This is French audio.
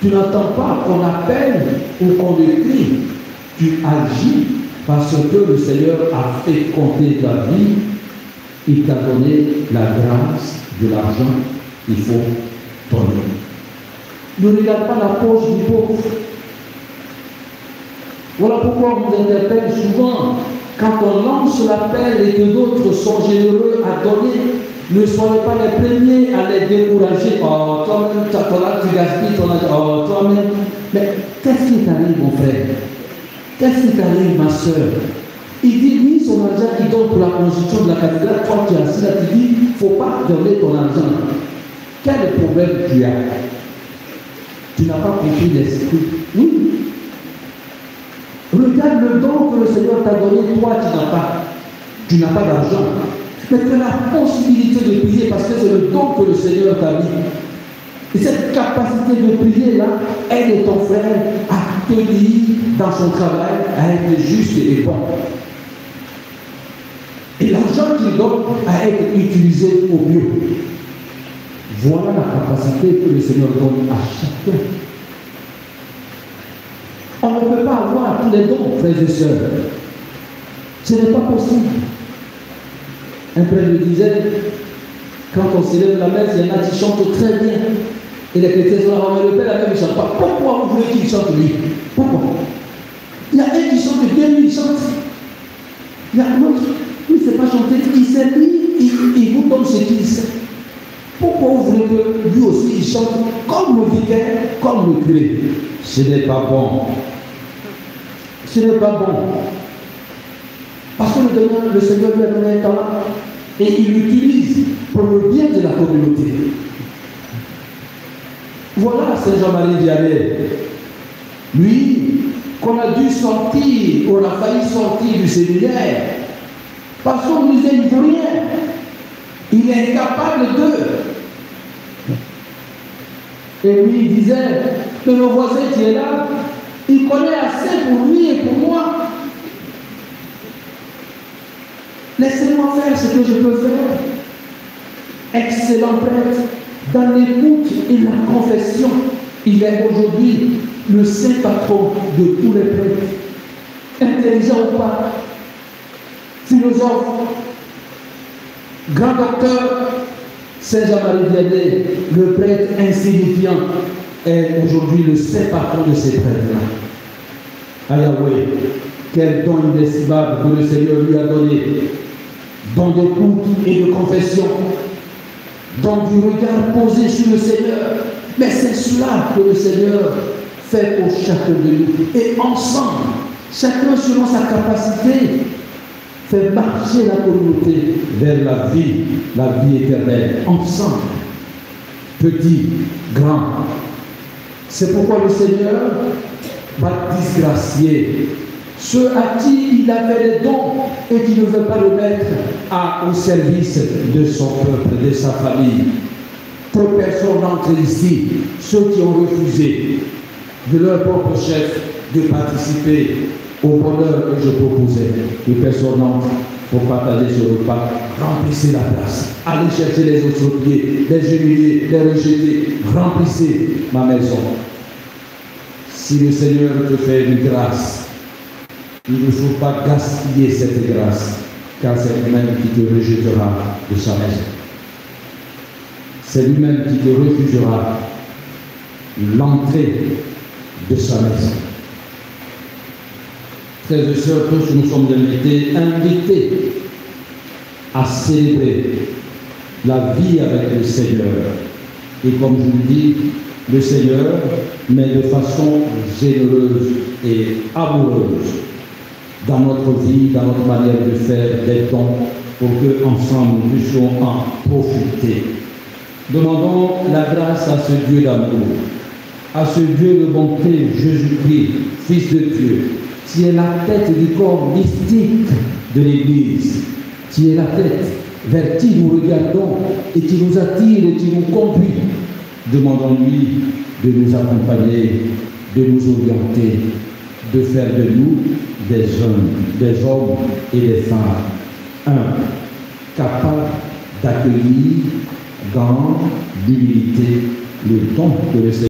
Tu n'attends pas qu'on appelle ou qu'on écrit. Tu agis parce que le Seigneur a fait compter ta vie. Il t'a donné la grâce de l'argent. Il faut donner. Ne regarde pas la poche du pauvre. Voilà pourquoi on vous interpelle souvent. Quand on lance l'appel et que d'autres sont généreux à donner, ne soyez pas les premiers à les décourager. Oh, toi-même, tu gaspilles ton argent. Oh, toi-même. Mais qu'est-ce qui t'arrive, mon frère? Qu'est-ce qui t'arrive, ma soeur? Il dit, oui, son argent, il donne pour la construction de la cathédrale. Toi, tu es assis là, tu dis, il ne faut pas donner ton argent. Quel problème tu as? Tu n'as pas compris l'esprit. Oui. Regarde le don que le Seigneur t'a donné, toi, tu n'as pas d'argent. Mais tu as la possibilité de prier parce que c'est le don que le Seigneur t'a mis. Et cette capacité de prier là, aide ton frère à te dire dans son travail, à être juste et bon. Et l'argent qu'il donne à être utilisé au mieux. Voilà la capacité que le Seigneur donne à chacun. On ne peut pas avoir tous les dons, frères et sœurs. Ce n'est pas possible. Un prêtre me disait, quand on s'élève la messe, il y en a qui chantent très bien. Et les chrétiens sont là, mais le Père la même, il ne chante pas. Pourquoi vous voulez qu'il chante lui? Pourquoi? Il y a un qui chante bien, lui, il chante. Il y a l'autre, lui, il ne sait pas chanter. Il sait, lui, il vous donne ce qu'il sait. Pourquoi vous voulez que lui aussi, il chante comme le vicaire, comme le curé? Ce n'est pas bon. Ce n'est pas bon. Parce que le Seigneur lui a donné un talent et il l'utilise pour le bien de la communauté. Voilà Saint Jean-Marie Vianney. Lui, qu'on a dû sortir, on a failli sortir du séminaire, parce qu'on disait il ne faut rien. Il est incapable de. Et lui, il disait, mais le voisin qui est là, il connaît assez pour lui et pour moi. Laissez-moi faire ce que je peux faire. Excellent prêtre, dans l'écoute et la confession, il est aujourd'hui le saint patron de tous les prêtres. Intelligent ou pas, philosophe, grand docteur, Saint Jean-Marie Vianney, le prêtre insignifiant, est aujourd'hui le saint patron de ces prêtres-là. À Yahweh, quel don inestimable que le Seigneur lui a donné, don d'écoute et de confession, don du regard posé sur le Seigneur. Mais c'est cela que le Seigneur fait pour chacun de nous. Et ensemble, chacun selon sa capacité, fait marcher la communauté vers la vie éternelle. Ensemble, petit, grand. C'est pourquoi le Seigneur va disgracier ceux à qui il avait les dons et qui ne veut pas le mettre au service de son peuple, de sa famille. Trop de personnes entrent ici, ceux qui ont refusé de leur propre chef de participer au bonheur que je proposais. Les personnes entrent pour partager ce repas, remplissez la place, allez chercher les autres pieds, les humilier, les rejeter, remplissez ma maison. Si le Seigneur te fait une grâce, il ne faut pas gaspiller cette grâce, car c'est lui-même qui te rejettera de sa maison. C'est lui-même qui te refusera l'entrée de sa maison. Frères et sœurs, tous nous sommes invités à célébrer la vie avec le Seigneur. Et comme je vous le dis, le Seigneur, mais de façon généreuse et amoureuse, dans notre vie, dans notre manière de faire des dons, pour que ensemble nous puissions en profiter. Demandons la grâce à ce Dieu d'amour, à ce Dieu de bonté, Jésus-Christ, Fils de Dieu, qui est la tête du corps mystique de l'Église, qui est la tête vers qui nous regardons et qui nous attire et qui nous conduit. Demandons-lui de nous accompagner, de nous orienter, de faire de nous des hommes et des femmes, capables d'accueillir dans l'humilité le don que le Seigneur